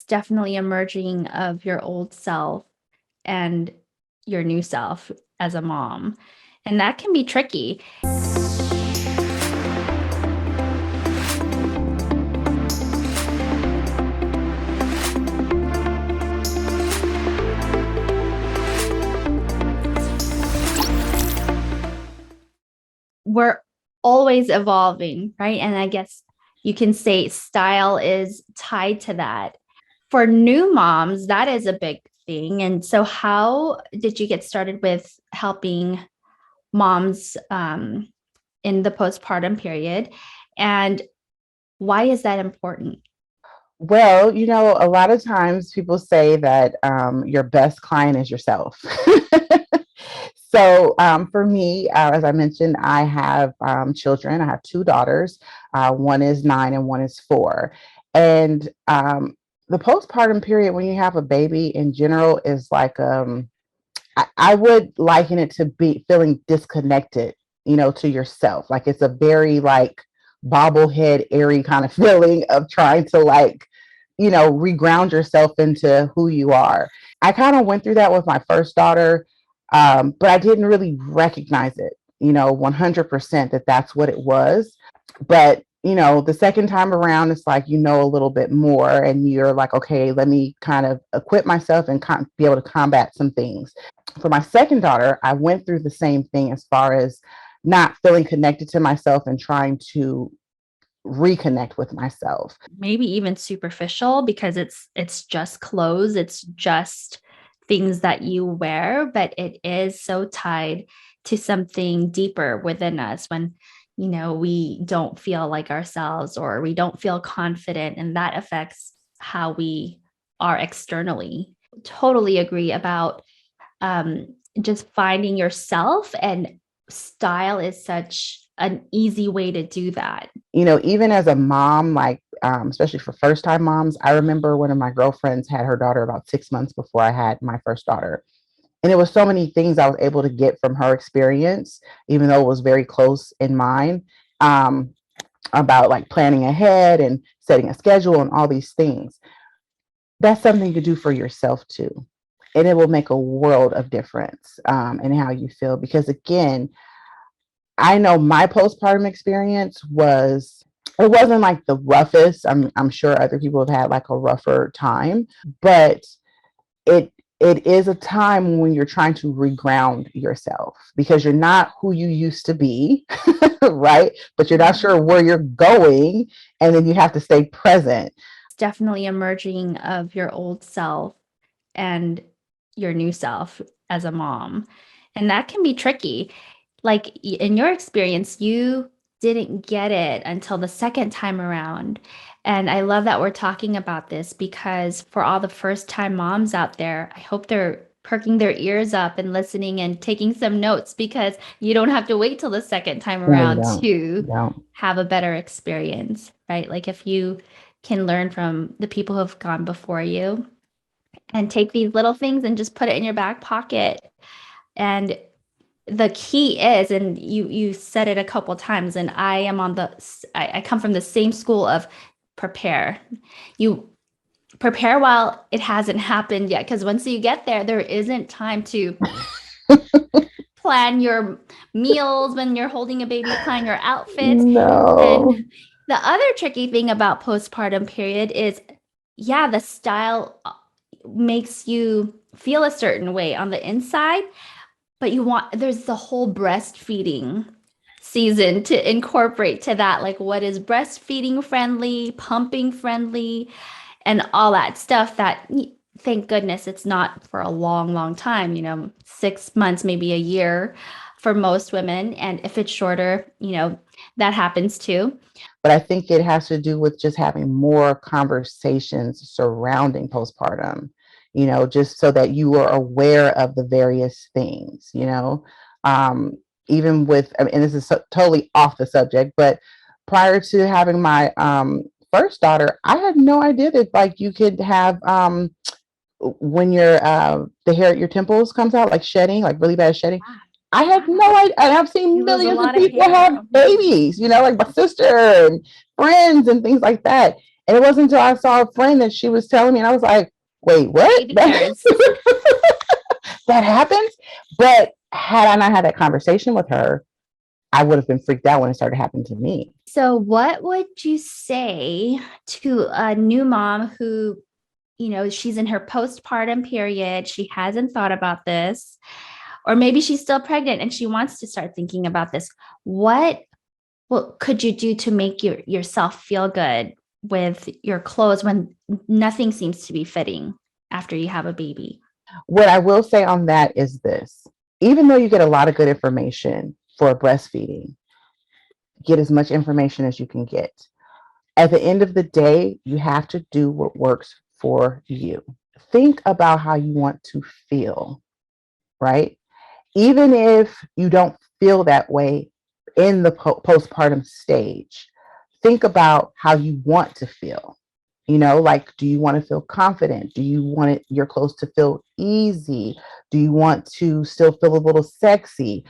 definitely a merging of your old self and your new self as a mom. And that can be tricky. We're always evolving, right? And I guess you can say style is tied to that. For new moms, that is a big thing. And so, how did you get started with helping moms in the postpartum period? And why is that important? Well, a lot of times people say that your best client is yourself. So for me, as I mentioned, I have children. I have two daughters. One is 9 and one is 4. And the postpartum period, when you have a baby in general, is like I would liken it to be feeling disconnected, to yourself. Like it's a very like bobblehead, airy kind of feeling of trying to reground yourself into who you are. I kind of went through that with my first daughter, but I didn't really recognize it, 100% that that's what it was. But the second time around, it's like, a little bit more, and you're like, okay, let me kind of equip myself and be able to combat some things. For my second daughter, I went through the same thing as far as not feeling connected to myself and trying to reconnect with myself. Maybe even superficial because it's just clothes, it's just things that you wear, but it is so tied to something deeper within us when we don't feel like ourselves or we don't feel confident, and that affects how we are externally. Totally agree about just finding yourself, and style is such an easy way to do that. Even as a mom, like especially for first time moms, I remember one of my girlfriends had her daughter about 6 months before I had my first daughter. And it was so many things I was able to get from her experience, even though it was very close in mine, about like planning ahead and setting a schedule and all these things. That's something you could do for yourself too. And it will make a world of difference in how you feel. Because again, I know my postpartum experience it wasn't like the roughest. I'm sure other people have had like a rougher time, but it it is a time when you're trying to reground yourself because you're not who you used to be, right? But you're not sure where you're going, and then you have to stay present. Definitely a merging of your old self and your new self as a mom. And that can be tricky. Like in your experience, you didn't get it until the second time around. And I love that we're talking about this because for all the first time moms out there, I hope they're perking their ears up and listening and taking some notes because you don't have to wait till the second time No, you around don't. to You don't. have a better experience, right? Like if you can learn from the people who have gone before you and take these little things and just put it in your back pocket. And the key is, and you said it a couple times, and I come from the same school of prepare. You prepare while it hasn't happened yet, because once you get there, there isn't time to plan your meals when you're holding a baby, plan your outfits. And No. the other tricky thing about postpartum period is, yeah, the style makes you feel a certain way on the inside, but there's the whole breastfeeding season to incorporate to that. Like, what is breastfeeding friendly, pumping friendly, and all that stuff that, thank goodness, it's not for a long, long time, 6 months, maybe a year for most women. And if it's shorter, that happens too. But I think it has to do with just having more conversations surrounding postpartum, just so that you are aware of the various things, um, even with, I mean, and this is totally off the subject, but prior to having my first daughter, I had no idea that like you could have, when your the hair at your temples comes out, like shedding, like really bad shedding. I had no idea. And I've You seen lose a millions of lot of people hair. have babies, like my sister and friends and things like that. And it wasn't until I saw a friend that she was telling me, and I was like, wait, what? Baby carrots. That happens? But had I not had that conversation with her, I would have been freaked out when it started happening to me. So, what would you say to a new mom who, she's in her postpartum period? She hasn't thought about this, or maybe she's still pregnant and she wants to start thinking about this. What could you do to make yourself feel good with your clothes when nothing seems to be fitting after you have a baby? What I will say on that is this: even though you get a lot of good information for breastfeeding, get as much information as you can get. At the end of the day, you have to do what works for you. Think about how you want to feel, right? Even if you don't feel that way in the postpartum stage, think about how you want to feel. Like, do you want to feel confident? Do you want your clothes to feel easy? Do you want to still feel a little sexy?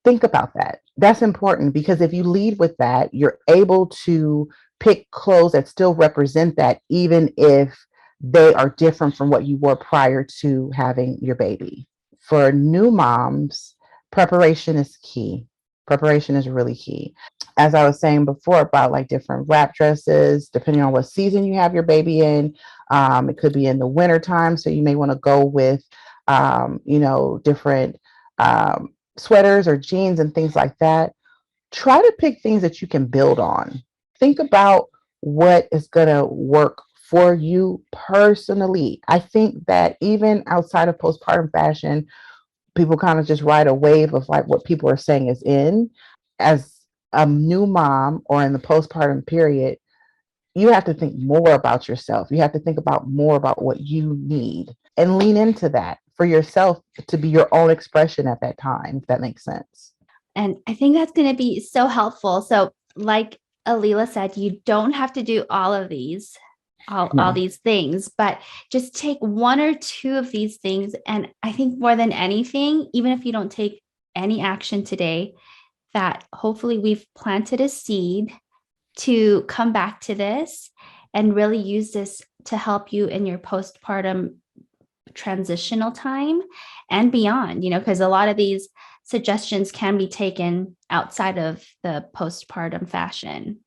Think about that. That's important, because if you lead with that, you're able to pick clothes that still represent that, even if they are different from what you wore prior to having your baby. For new moms, preparation is key. Preparation is really key. As I was saying before about like different wrap dresses, depending on what season you have your baby in, it could be in the winter time. So you may want to go with, different sweaters or jeans and things like that. Try to pick things that you can build on. Think about what is going to work for you personally. I think that even outside of postpartum fashion, people kind of just ride a wave of like what people are saying is in. As a new mom or in the postpartum period, you have to think more about yourself. You have to think about more about what you need and lean into that for yourself to be your own expression at that time, if that makes sense. And I think that's going to be so helpful. So, like Alelah said, you don't have to do all of these, all No. these things, but just take one or two of these things. And I think more than anything, even if you don't take any action today, that hopefully we've planted a seed to come back to this and really use this to help you in your postpartum transitional time and beyond, because a lot of these suggestions can be taken outside of the postpartum fashion.